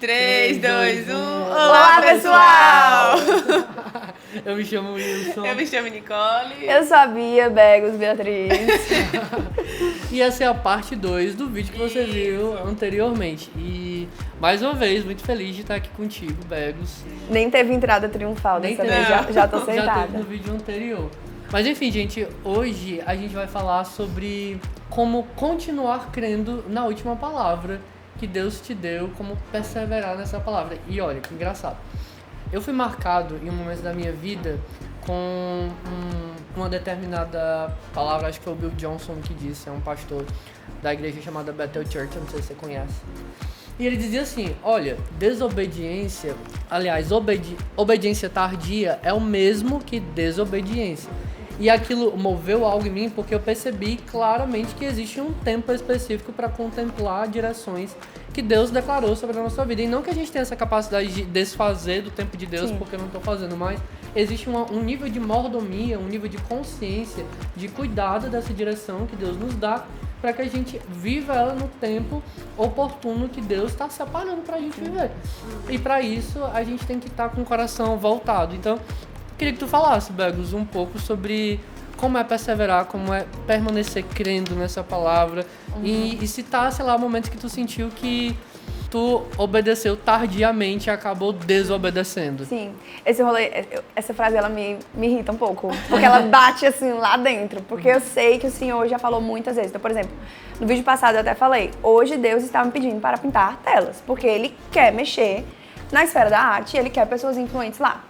3, 2, 1. Olá, pessoal! Eu me chamo Wilson. Eu me chamo Nicole. Eu sou a Bia, Begos, Beatriz. E essa é a parte 2 do vídeo que você viu anteriormente. E, mais uma vez, muito feliz de estar aqui contigo, Begos. Nem teve entrada triunfal dessa vez, já tô sentada. Já teve no vídeo anterior. Mas enfim, gente, hoje a gente vai falar sobre como continuar crendo na última palavra que Deus te deu, como perseverar nessa palavra. E olha, que engraçado. Eu fui marcado em um momento da minha vida com uma determinada palavra, acho que foi o Bill Johnson que disse, é um pastor da igreja chamada Bethel Church, eu não sei se você conhece. E ele dizia assim, olha, desobediência, aliás, obediência tardia é o mesmo que desobediência. E aquilo moveu algo em mim porque eu percebi claramente que existe um tempo específico para contemplar direções que Deus declarou sobre a nossa vida. E não que a gente tenha essa capacidade de desfazer do tempo de Deus, porque eu não estou fazendo mais. Existe um nível de mordomia, um nível de consciência, de cuidado dessa direção que Deus nos dá para que a gente viva ela no tempo oportuno que Deus está separando para a gente viver. E para isso a gente tem que estar com o coração voltado. Então, queria que tu falasse, Begos, um pouco sobre como é perseverar, como é permanecer crendo nessa palavra e citar, sei lá, momentos que tu sentiu que tu obedeceu tardiamente e acabou desobedecendo. Sim, esse rolê, essa frase ela me irrita um pouco, porque ela bate assim lá dentro, porque eu sei que o Senhor já falou muitas vezes. Então, por exemplo, no vídeo passado eu até falei, hoje Deus está me pedindo para pintar telas, porque Ele quer mexer na esfera da arte e Ele quer pessoas influentes lá.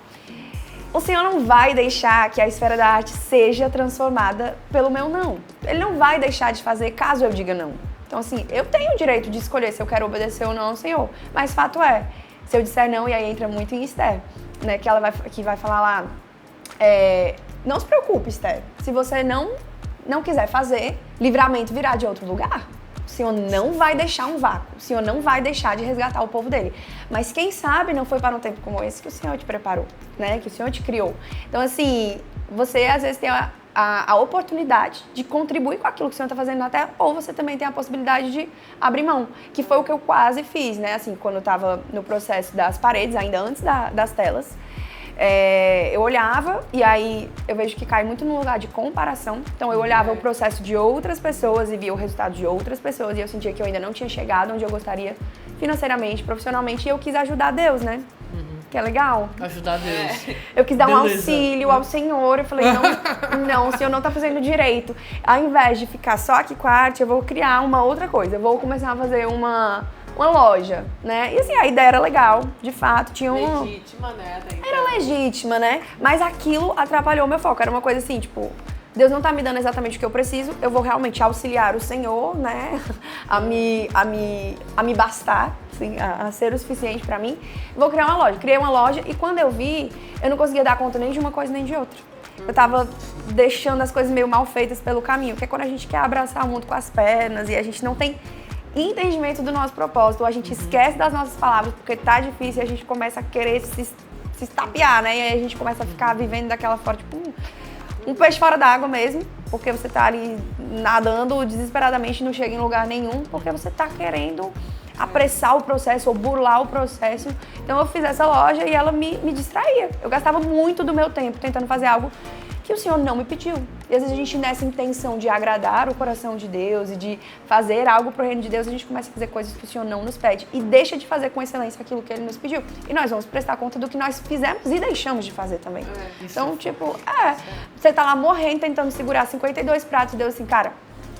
O Senhor não vai deixar que a esfera da arte seja transformada pelo meu não. Ele não vai deixar de fazer caso eu diga não. Então, assim, eu tenho o direito de escolher se eu quero obedecer ou não ao Senhor. Mas fato é, se eu disser não, e aí entra muito em Esther, né? Que vai falar lá, não se preocupe, Esther. Se você não quiser fazer, livramento virá de outro lugar. O Senhor não vai deixar um vácuo. O Senhor não vai deixar de resgatar o povo dele. Mas quem sabe não foi para um tempo como esse que o Senhor te preparou, né? Que o Senhor te criou. Então, assim, você às vezes tem a oportunidade de contribuir com aquilo que o Senhor está fazendo na Terra, ou você também tem a possibilidade de abrir mão, que foi o que eu quase fiz, né? Assim, quando eu estava no processo das paredes, ainda antes das telas, eu olhava e aí eu vejo que cai muito no lugar de comparação. Então eu olhava o processo de outras pessoas e via o resultado de outras pessoas e eu sentia que eu ainda não tinha chegado onde eu gostaria financeiramente, profissionalmente, e eu quis ajudar Deus, né? Que é legal. Ajudar Deus. Eu quis dar um auxílio ao Senhor. Eu falei, não, o Senhor não tá fazendo direito. Ao invés de ficar só aqui com a arte, eu vou criar uma outra coisa. Eu vou começar a fazer uma loja, né? E assim, a ideia era legal, de fato. Tinha Legítima, né? Era legítima, né? Mas aquilo atrapalhou meu foco. Era uma coisa assim, tipo, Deus não tá me dando exatamente o que eu preciso, eu vou realmente auxiliar o Senhor, né? A me bastar, assim, a ser o suficiente pra mim. Vou criar uma loja. Criei uma loja e quando eu vi, eu não conseguia dar conta nem de uma coisa nem de outra. Eu tava deixando as coisas meio mal feitas pelo caminho, que é quando a gente quer abraçar o mundo com as pernas e a gente não tem entendimento do nosso propósito, ou a gente esquece das nossas palavras porque tá difícil e a gente começa a querer se estapear, né? E aí a gente começa a ficar vivendo daquela forma, tipo, um peixe fora d'água mesmo, porque você tá ali nadando desesperadamente e não chega em lugar nenhum, porque você tá querendo apressar o processo ou burlar o processo. Então eu fiz essa loja e ela me distraía. Eu gastava muito do meu tempo tentando fazer algo que o Senhor não me pediu. E às vezes a gente, nessa intenção de agradar o coração de Deus e de fazer algo pro reino de Deus, a gente começa a fazer coisas que o Senhor não nos pede e deixa de fazer com excelência aquilo que Ele nos pediu. E nós vamos prestar conta do que nós fizemos e deixamos de fazer também. Então, tipo, você tá lá morrendo tentando segurar 52 pratos e Deus assim, cara,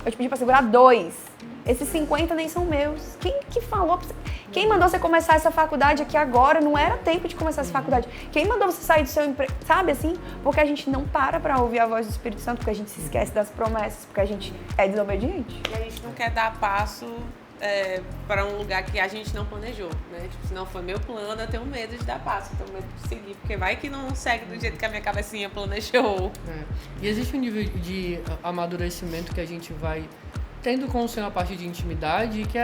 eu te pedi pra segurar 2. Esses 50 nem são meus. Quem que falou pra você? Quem mandou você começar essa faculdade aqui agora? Não era tempo de começar essa faculdade. Quem mandou você sair do seu emprego? Sabe assim? Porque a gente não para pra ouvir a voz do Espírito Santo, porque a gente se esquece das promessas, porque a gente é desobediente. E a gente não quer dar passo para um lugar que a gente não planejou, né? Tipo, se não foi meu plano, eu tenho medo de dar passo, eu tenho medo de seguir, porque vai que não segue do jeito que a minha cabecinha planejou. E existe um nível de amadurecimento que a gente vai tendo com o Senhor a partir de intimidade, que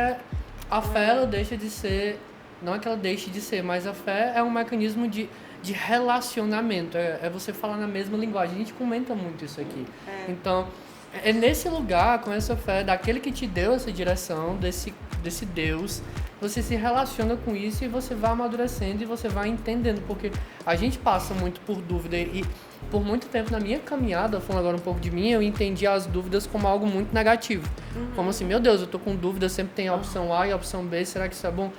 a fé, ela deixa de ser, não é que ela deixe de ser, mas a fé é um mecanismo de relacionamento, é você falar na mesma linguagem. A gente comenta muito isso aqui. Então, é nesse lugar, com essa fé, daquele que te deu essa direção, desse Deus você se relaciona com isso e você vai amadurecendo e você vai entendendo, porque a gente passa muito por dúvida e por muito tempo na minha caminhada, falando agora um pouco de mim, eu entendi as dúvidas como algo muito negativo. Como assim, meu Deus, eu tô com dúvida, sempre tem a opção A e a opção B, será que isso é bom?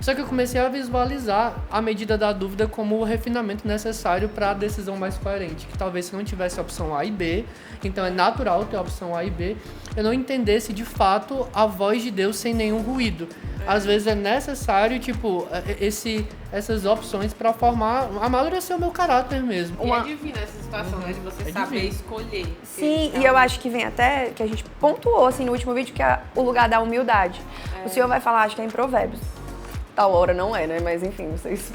Só que eu comecei a visualizar a medida da dúvida como o refinamento necessário para a decisão mais coerente. Que talvez se não tivesse a opção A e B, então é natural ter a opção A e B, eu não entendesse de fato a voz de Deus sem nenhum ruído. Às vezes é necessário, tipo, essas opções para amadurecer o meu caráter mesmo. E é divina essa situação, né? De você saber escolher. Sim, e eu acho que vem até, que a gente pontuou, assim, no último vídeo, que é o lugar da humildade. O Senhor vai falar, acho que é em Provérbios. Tal hora não é, né? Mas enfim, vocês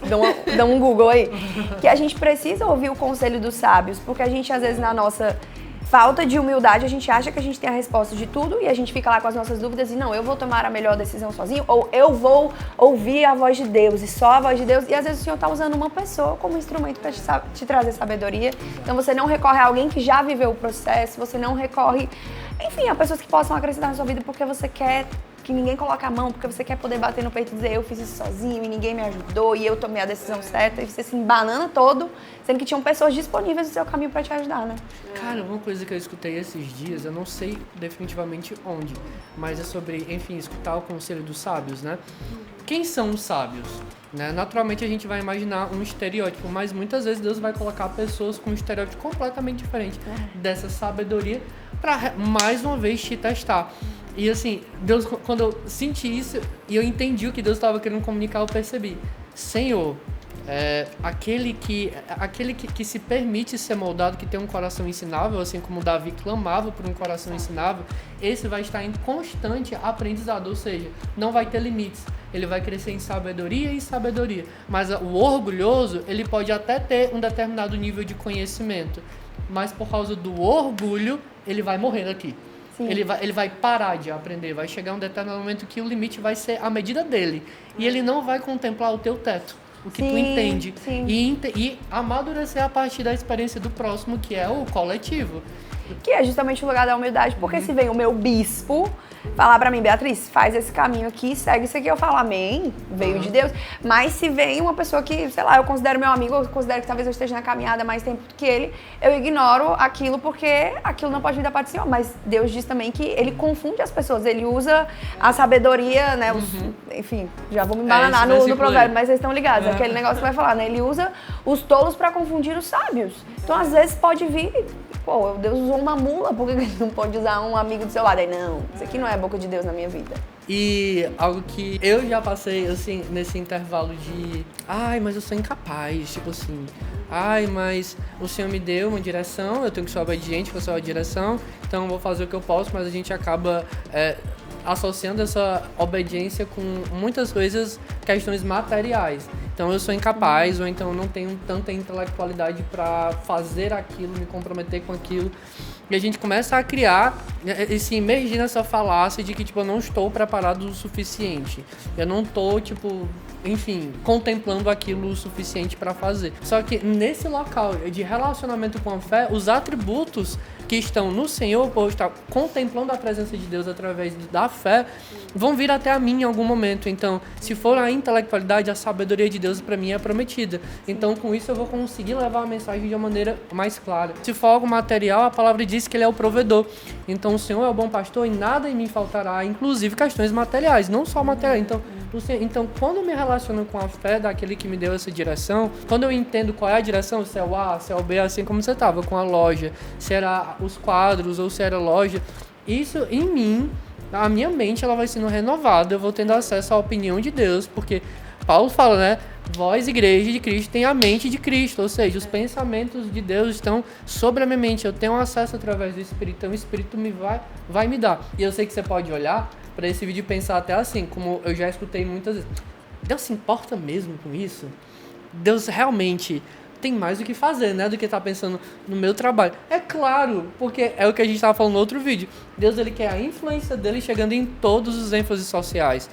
dão um Google aí. Que a gente precisa ouvir o conselho dos sábios, porque a gente, às vezes, na nossa falta de humildade, a gente acha que a gente tem a resposta de tudo e a gente fica lá com as nossas dúvidas e não, eu vou tomar a melhor decisão sozinho, ou eu vou ouvir a voz de Deus e só a voz de Deus. E às vezes o Senhor está usando uma pessoa como instrumento para te trazer sabedoria. Então você não recorre a alguém que já viveu o processo, você não recorre, enfim, a pessoas que possam acrescentar na sua vida porque você quer que ninguém coloque a mão, porque você quer poder bater no peito e dizer eu fiz isso sozinho e ninguém me ajudou e eu tomei a decisão certa, e você se embanana todo, sendo que tinham pessoas disponíveis no seu caminho para te ajudar, né? Cara, uma coisa que eu escutei esses dias, eu não sei definitivamente onde, mas é sobre, enfim, escutar o conselho dos sábios, né? Quem são os sábios? Né? Naturalmente a gente vai imaginar um estereótipo, mas muitas vezes Deus vai colocar pessoas com um estereótipo completamente diferente dessa sabedoria para mais uma vez te testar. E assim, Deus, quando eu senti isso e eu entendi o que Deus estava querendo comunicar, eu percebi, Senhor, aquele que se permite ser moldado, que tem um coração ensinável, assim como Davi clamava por um coração ensinável, esse vai estar em constante aprendizado, ou seja, não vai ter limites. Ele vai crescer em sabedoria e sabedoria. Mas o orgulhoso, ele pode até ter um determinado nível de conhecimento, mas por causa do orgulho, ele vai morrer aqui. Ele vai parar de aprender, vai chegar um determinado momento que o limite vai ser a medida dele. E ele não vai contemplar o teu teto, o que tu entende. E amadurecer a partir da experiência do próximo, que é o coletivo. Que é justamente o lugar da humildade, porque se vem o meu bispo falar pra mim, Beatriz, faz esse caminho aqui, segue isso aqui, eu falo amém, veio de Deus. Mas se vem uma pessoa que, sei lá, eu considero meu amigo, eu considero que talvez eu esteja na caminhada mais tempo do que ele, eu ignoro aquilo porque aquilo não pode vir da parte do Senhor. Mas Deus diz também que ele confunde as pessoas, ele usa a sabedoria, né, enfim, já vou me embananar no provérbio, mas vocês estão ligados, aquele negócio que vai falar, né, ele usa os tolos pra confundir os sábios. Então às vezes pode vir, pô, Deus usou uma mula, por que ele não pode usar um amigo do seu lado? Aí, não, isso aqui não é a boca de Deus na minha vida. E algo que eu já passei, assim, nesse intervalo de ai, mas eu sou incapaz, tipo assim, ai, mas o Senhor me deu uma direção, eu tenho que ser obediente com a sua direção, então eu vou fazer o que eu posso, mas a gente acaba associando essa obediência com muitas coisas, questões materiais. Então eu sou incapaz, ou então eu não tenho tanta intelectualidade para fazer aquilo, me comprometer com aquilo. E a gente começa a criar e se imergir nessa falácia de que, tipo, eu não estou preparado o suficiente. Eu não estou, tipo, enfim, contemplando aquilo o suficiente para fazer. Só que nesse local de relacionamento com a fé, os atributos que estão no Senhor, por estar contemplando a presença de Deus através da fé, vão vir até a mim em algum momento. Então, se for a intelectualidade, a sabedoria de Deus para mim é prometida. Então, com isso eu vou conseguir levar a mensagem de uma maneira mais clara. Se for algo material, a palavra diz que Ele é o provedor. Então, o Senhor é o bom pastor e nada em mim faltará, inclusive questões materiais, não só materiais. Então, quando eu me relaciono com a fé daquele que me deu essa direção, quando eu entendo qual é a direção, se é o A, se é o B, assim como você estava com a loja, se era os quadros ou se era a loja, isso em mim, a minha mente, ela vai sendo renovada, eu vou tendo acesso à opinião de Deus, porque Paulo fala, né? Vós, igreja de Cristo, tem a mente de Cristo, ou seja, os pensamentos de Deus estão sobre a minha mente, eu tenho acesso através do Espírito, então o Espírito vai me dar. E eu sei que você pode olhar para esse vídeo e pensar até assim, como eu já escutei muitas vezes, Deus se importa mesmo com isso? Deus realmente tem mais o que fazer, né, do que estar pensando no meu trabalho. É claro, porque é o que a gente estava falando no outro vídeo. Deus, ele quer a influência dele chegando em todos os ênfases sociais.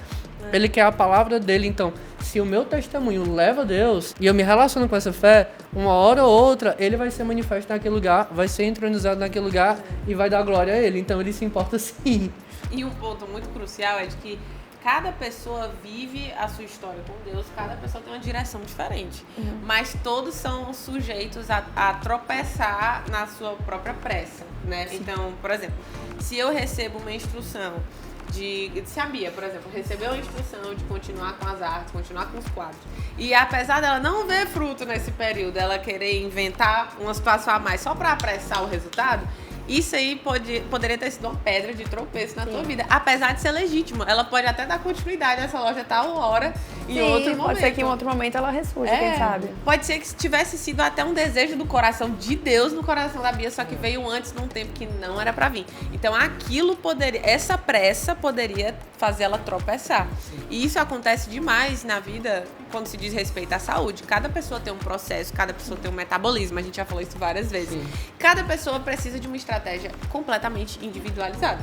Ele quer a palavra dele. Então, se o meu testemunho leva a Deus e eu me relaciono com essa fé, uma hora ou outra, ele vai ser manifesto naquele lugar, vai ser entronizado naquele lugar e vai dar glória a ele. Então, ele se importa sim. E um ponto muito crucial é de que cada pessoa vive a sua história com Deus, cada pessoa tem uma direção diferente. Mas todos são sujeitos a tropeçar na sua própria pressa, né? Então, por exemplo, se eu recebo uma instrução se a Bia, por exemplo, recebeu a instrução de continuar com as artes, continuar com os quadros, e apesar dela não ver fruto nesse período, ela querer inventar umas passos a mais só para apressar o resultado, isso aí poderia ter sido uma pedra de tropeço na tua vida. Apesar de ser legítimo. Ela pode até dar continuidade nessa loja tal hora em outro momento. Pode ser que em outro momento ela ressurja, quem sabe. Pode ser que tivesse sido até um desejo do coração de Deus no coração da Bia, só que veio antes, num tempo que não era pra vir. Então essa pressa poderia fazer ela tropeçar. E isso acontece demais na vida quando se diz respeito à saúde. Cada pessoa tem um processo, cada pessoa tem um metabolismo, a gente já falou isso várias vezes. Sim. Cada pessoa precisa de uma estratégia completamente individualizada.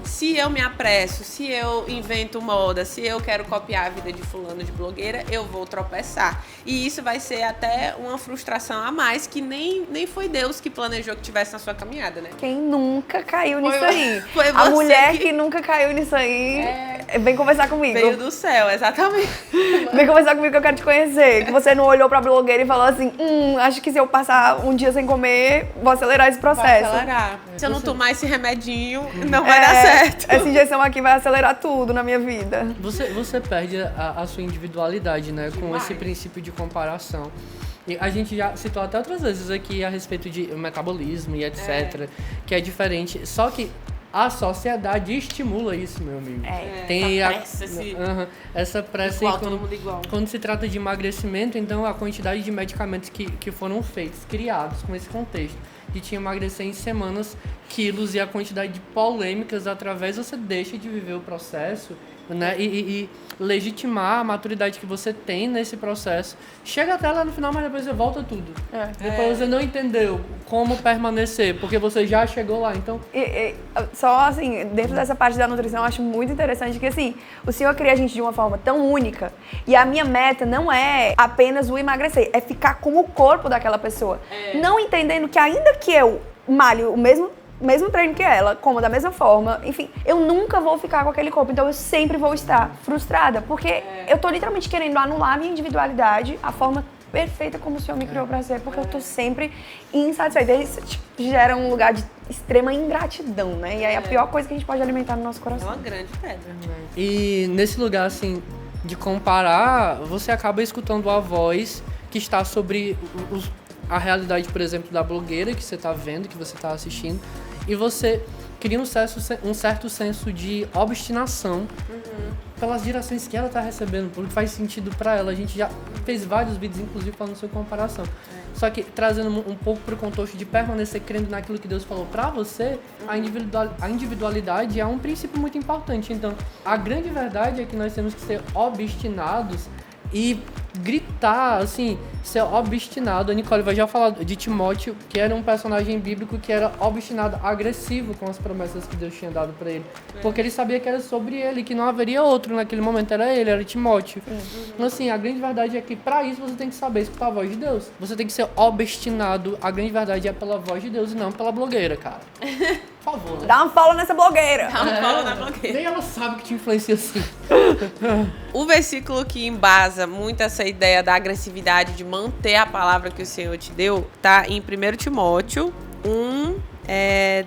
Se eu me apresso, se eu invento moda, se eu quero copiar a vida de fulano de blogueira, eu vou tropeçar. E isso vai ser até uma frustração a mais, que nem foi Deus que planejou que tivesse na sua caminhada, né? Quem nunca caiu nisso aí? Foi a mulher que nunca caiu nisso aí, vem conversar comigo. Veio do céu, exatamente. Vem conversar comigo que eu quero te conhecer. Que você não olhou pra blogueira e falou assim, acho que se eu passar um dia sem comer, vou acelerar esse processo. Vou acelerar. Se eu não tomar esse remedinho, não vai dar certo. Essa injeção aqui vai acelerar tudo na minha vida. Você perde a sua individualidade, né? Com esse princípio de comparação. E a gente já citou até outras vezes aqui a respeito de metabolismo e etc. Que é diferente. Só que a sociedade estimula isso, meu amigo. Tem essa pressa igual, todo mundo igual. Quando se trata de emagrecimento, então a quantidade de medicamentos que foram feitos, criados com esse contexto, de te emagrecer em semanas, quilos, e a quantidade de polêmicas através, você deixa de viver o processo, né? E legitimar a maturidade que você tem nesse processo. Chega até lá no final, mas depois você volta tudo. Depois você não entendeu como permanecer, porque você já chegou lá, então... Só assim, dentro dessa parte da nutrição, eu acho muito interessante que, assim, o Senhor cria a gente de uma forma tão única, e a minha meta não é apenas o emagrecer, é ficar com o corpo daquela pessoa. Não entendendo que ainda que eu malho o mesmo treino que ela, como da mesma forma, enfim, eu nunca vou ficar com aquele corpo, então eu sempre vou estar frustrada, porque eu tô literalmente querendo anular a minha individualidade, a forma perfeita como o Senhor me criou pra ser, porque eu tô sempre insatisfeita. Isso gera um lugar de extrema ingratidão, né? E aí a pior coisa que a gente pode alimentar no nosso coração. É uma grande pedra. E nesse lugar, assim, de comparar, você acaba escutando a voz que está sobre a realidade, por exemplo, da blogueira que você está vendo, que você está assistindo, e você cria um certo senso de obstinação pelas direções que ela está recebendo, porque faz sentido para ela. A gente já fez vários vídeos, inclusive, falando sobre comparação. Só que trazendo um pouco para o contexto de permanecer crendo naquilo que Deus falou para você, a individualidade é um princípio muito importante. Então, a grande verdade é que nós temos que ser obstinados e gritar, assim, ser obstinado. A Nicole vai já falar de Timóteo, que era um personagem bíblico que era obstinado, agressivo com as promessas que Deus tinha dado para ele. Porque ele sabia que era sobre ele, que não haveria outro naquele momento, era ele, era Timóteo. Então, assim, a grande verdade é que para isso você tem que saber escutar a voz de Deus. Você tem que ser obstinado. A grande verdade é pela voz de Deus e não pela blogueira, cara. Por favor. Né? Dá um follow nessa blogueira. Dá um follow na blogueira. Nem ela sabe que te influencia assim. O versículo que embasa muito essa ideia da agressividade, de manter a palavra que o Senhor te deu, tá em 1 Timóteo 1,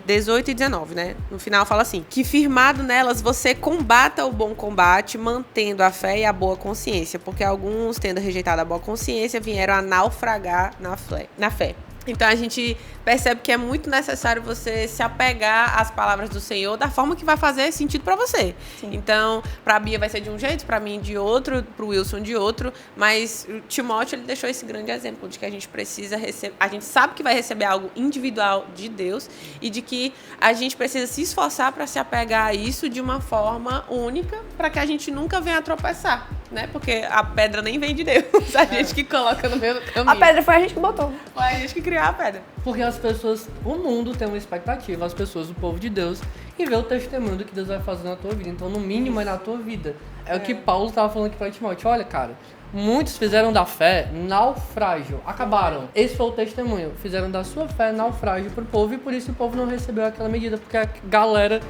18 e 19, né? No final fala assim: que firmado nelas você combata o bom combate, mantendo a fé e a boa consciência, porque alguns, tendo rejeitado a boa consciência, vieram a naufragar na fé. Então a gente percebe que é muito necessário você se apegar às palavras do Senhor da forma que vai fazer sentido pra você. Sim. Então, pra Bia vai ser de um jeito, pra mim de outro, pro Wilson de outro, mas o Timóteo, ele deixou esse grande exemplo de que a gente precisa receber, a gente sabe que vai receber algo individual de Deus e de que a gente precisa se esforçar pra se apegar a isso de uma forma única, pra que a gente nunca venha a tropeçar, né? Porque a pedra nem vem de Deus, a gente que coloca no meio do caminho. A pedra foi a gente que botou. Foi a gente que criou a pedra. Porque as pessoas, o mundo tem uma expectativa, as pessoas, o povo de Deus, e vê o testemunho do que Deus vai fazer na tua vida. Então, no mínimo, é na tua vida. É o que Paulo estava falando aqui para Timóteo. Olha, cara, muitos fizeram da fé naufrágio, acabaram. Esse foi o testemunho. Fizeram da sua fé naufrágio pro povo, e por isso o povo não recebeu aquela medida, porque a galera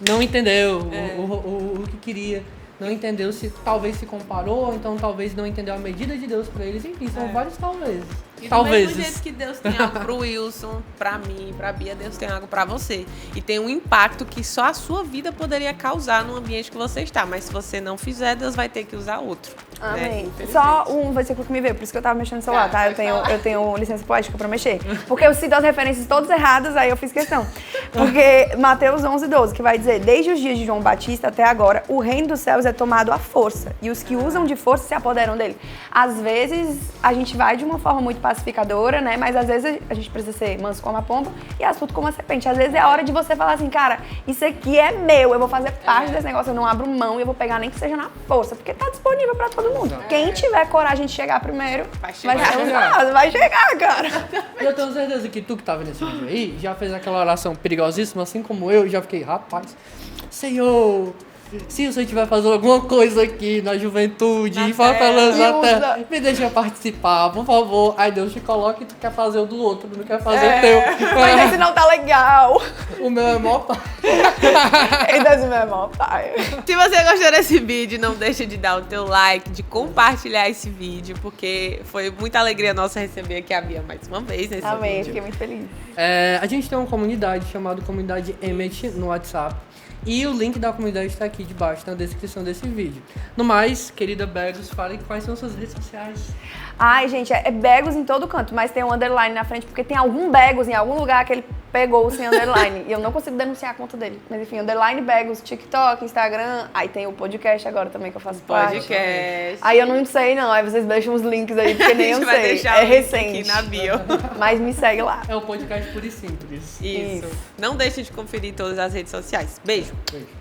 não entendeu o que queria. não entendeu, talvez se comparou, ou então talvez não entendeu a medida de Deus pra eles. Enfim, são vários talvez. E do Talvez. mesmo jeito que Deus tem algo pro Wilson, pra mim, pra Bia, Deus tem algo pra você. E tem um impacto que só a sua vida poderia causar no ambiente que você está. Mas se você não fizer, Deus vai ter que usar outro. Amém. Né? Só um versículo que me veio, por isso que eu tava mexendo no celular, tá? Eu tenho licença poética pra mexer. Porque eu cito as referências todas erradas, aí eu fiz questão. Porque Mateus 11:12, que vai dizer: desde os dias de João Batista até agora, o reino dos céus é tomado à força, e os que usam de força se apoderam dele. Às vezes, a gente vai de uma forma muito pacificadora, né? Mas às vezes a gente precisa ser manso como a pomba e astuto como a serpente. Às vezes é a hora de você falar assim, cara, isso aqui é meu, eu vou fazer parte desse negócio, eu não abro mão e eu vou pegar nem que seja na força, porque tá disponível pra todo mundo. Quem tiver coragem de chegar primeiro, vai ser usado, vai chegar, cara. E eu tenho certeza que tu que tá vendo esse vídeo aí, já fez aquela oração perigosíssima, assim como eu, já fiquei, rapaz, Senhor, se o Senhor estiver fazendo alguma coisa aqui na juventude, em Fortaleza na terra, me deixa participar, por favor. Aí Deus te coloca e tu quer fazer o do outro, não quer fazer o teu. Mas esse não tá legal. O meu é mó pai. Esse meu é mó pai. Se você gostou desse vídeo, não deixa de dar o teu like, de compartilhar esse vídeo, porque foi muita alegria nossa receber aqui a Bia mais uma vez nesse Amém, vídeo. fiquei muito feliz. A gente tem uma comunidade chamada Comunidade Emmet no WhatsApp. E o link da comunidade está aqui debaixo na descrição desse vídeo. No mais, querida Begos, fale quais são suas redes sociais. Ai, gente, é Begos em todo canto, mas tem um underline na frente, porque tem algum Begos em algum lugar que ele pegou sem underline. E eu não consigo denunciar a conta dele. Mas enfim, underline Begos, TikTok, Instagram. Aí tem o podcast agora também que eu faço parte. Podcast. Aí eu não sei não, aí vocês deixam os links aí, porque nem eu sei. vai deixar é o link recente. aqui na bio. Mas me segue lá. É o podcast puro e simples. Isso. Não deixe de conferir todas as redes sociais. Beijo. Beijo.